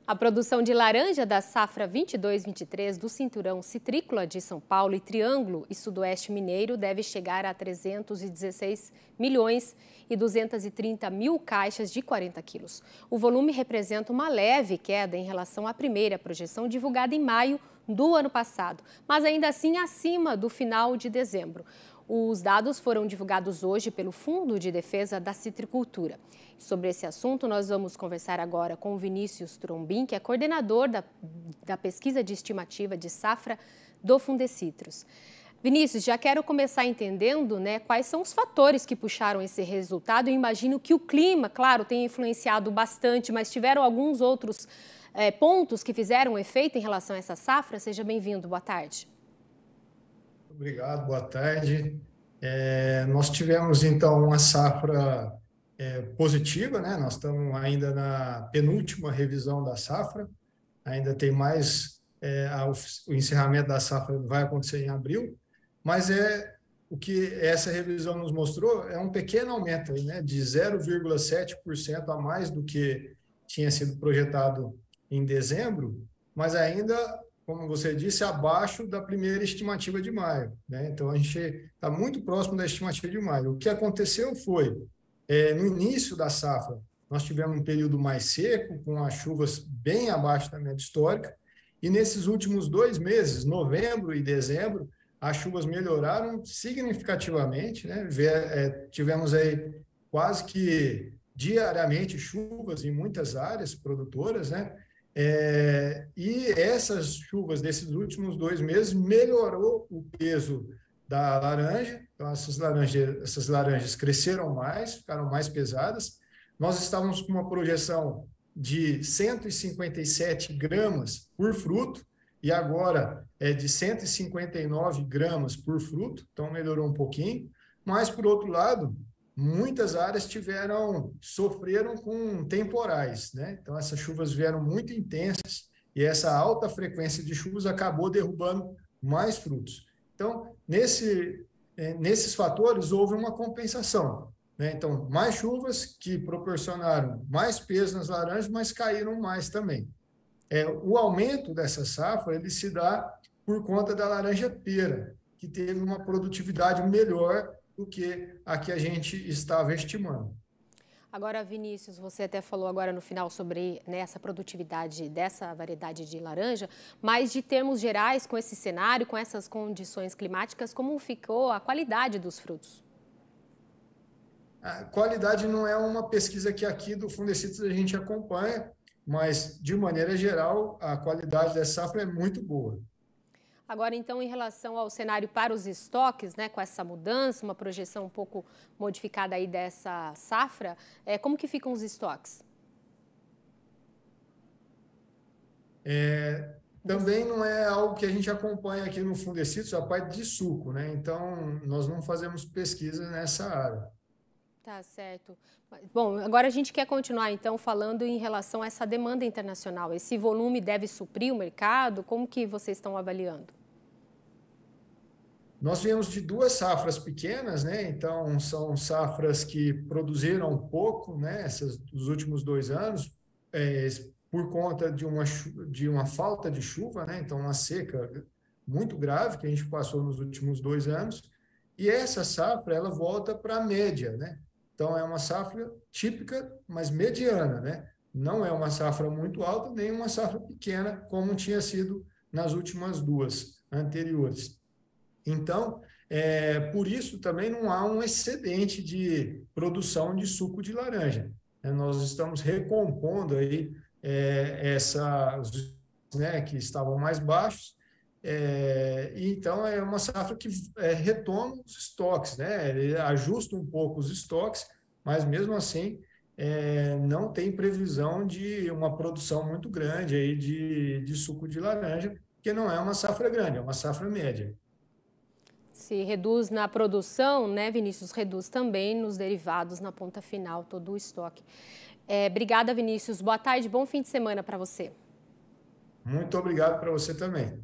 A produção de laranja da safra 22/23 do Cinturão Citrícola de São Paulo e Triângulo e Sudoeste Mineiro deve chegar a 316 milhões e 230 mil caixas de 40 quilos. O volume representa uma leve queda em relação à primeira projeção divulgada em maio do ano passado, mas ainda assim acima do final de dezembro. Os dados foram divulgados hoje pelo Fundo de Defesa da Citricultura. Sobre esse assunto, nós vamos conversar agora com o Vinícius Trombin, que é coordenador da pesquisa de estimativa de safra do Fundecitrus. Vinícius, já quero começar entendendo, quais são os fatores que puxaram esse resultado. Eu imagino que o clima, claro, tenha influenciado bastante, mas tiveram alguns outros pontos que fizeram efeito em relação a essa safra? Seja bem-vindo, boa tarde. Obrigado, boa tarde. Nós tivemos, então, uma safra positiva, né? Nós estamos ainda na penúltima revisão da safra, ainda tem mais, o encerramento da safra vai acontecer em abril, mas o que essa revisão nos mostrou é um pequeno aumento aí, né? De 0,7% a mais do que tinha sido projetado em dezembro, mas ainda, como você disse, abaixo da primeira estimativa de maio, né? Então, a gente está muito próximo da estimativa de maio. O que aconteceu foi, no início da safra, nós tivemos um período mais seco, com as chuvas bem abaixo da média histórica, e nesses últimos 2 meses, novembro e dezembro, as chuvas melhoraram significativamente, né? Tivemos aí quase que diariamente chuvas em muitas áreas produtoras, né? E essas chuvas desses últimos 2 meses melhorou o peso da laranja. Então, essas laranjas cresceram mais, ficaram mais pesadas. Nós estávamos com uma projeção de 157 gramas por fruto e agora é de 159 gramas por fruto, então melhorou um pouquinho. Mas, por outro lado, muitas áreas sofreram com temporais, né? Então, essas chuvas vieram muito intensas e essa alta frequência de chuvas acabou derrubando mais frutos. Então, nesses fatores, houve uma compensação, né? Então, mais chuvas que proporcionaram mais peso nas laranjas, mas caíram mais também. O aumento dessa safra, ele se dá por conta da laranja pera, que teve uma produtividade melhor do que a que a gente estava estimando. Agora, Vinícius, você até falou agora no final sobre essa produtividade dessa variedade de laranja, mas de termos gerais, com esse cenário, com essas condições climáticas, como ficou a qualidade dos frutos? A qualidade não é uma pesquisa que aqui do Fundecitrus a gente acompanha, mas, de maneira geral, a qualidade dessa safra é muito boa. Agora, então, em relação ao cenário para os estoques, com essa mudança, uma projeção um pouco modificada aí dessa safra, como que ficam os estoques? Também não é algo que a gente acompanha aqui no Fundecitrus, a parte de suco, né? Então, nós não fazemos pesquisa nessa área. Tá certo. Bom, agora a gente quer continuar, então, falando em relação a essa demanda internacional. Esse volume deve suprir o mercado? Como que vocês estão avaliando? Nós viemos de 2 safras pequenas, né? Então, são safras que produziram pouco, né? Dos últimos 2 anos, por conta de uma falta de chuva, né? Então, uma seca muito grave que a gente passou nos últimos 2 anos. E essa safra, ela volta para a média, né? Então, é uma safra típica, mas mediana, né? Não é uma safra muito alta, nem uma safra pequena, como tinha sido nas últimas 2 anteriores. Então, por isso também não há um excedente de produção de suco de laranja. Nós estamos recompondo aí essas, né, que estavam mais baixos. Então, é uma safra que retoma os estoques, né? Ele ajusta um pouco os estoques, mas mesmo assim não tem previsão de uma produção muito grande aí de suco de laranja, porque não é uma safra grande, é uma safra média. Se reduz na produção, Vinícius, reduz também nos derivados na ponta final, todo o estoque. Obrigada, Vinícius. Boa tarde, bom fim de semana para você. Muito obrigado para você também.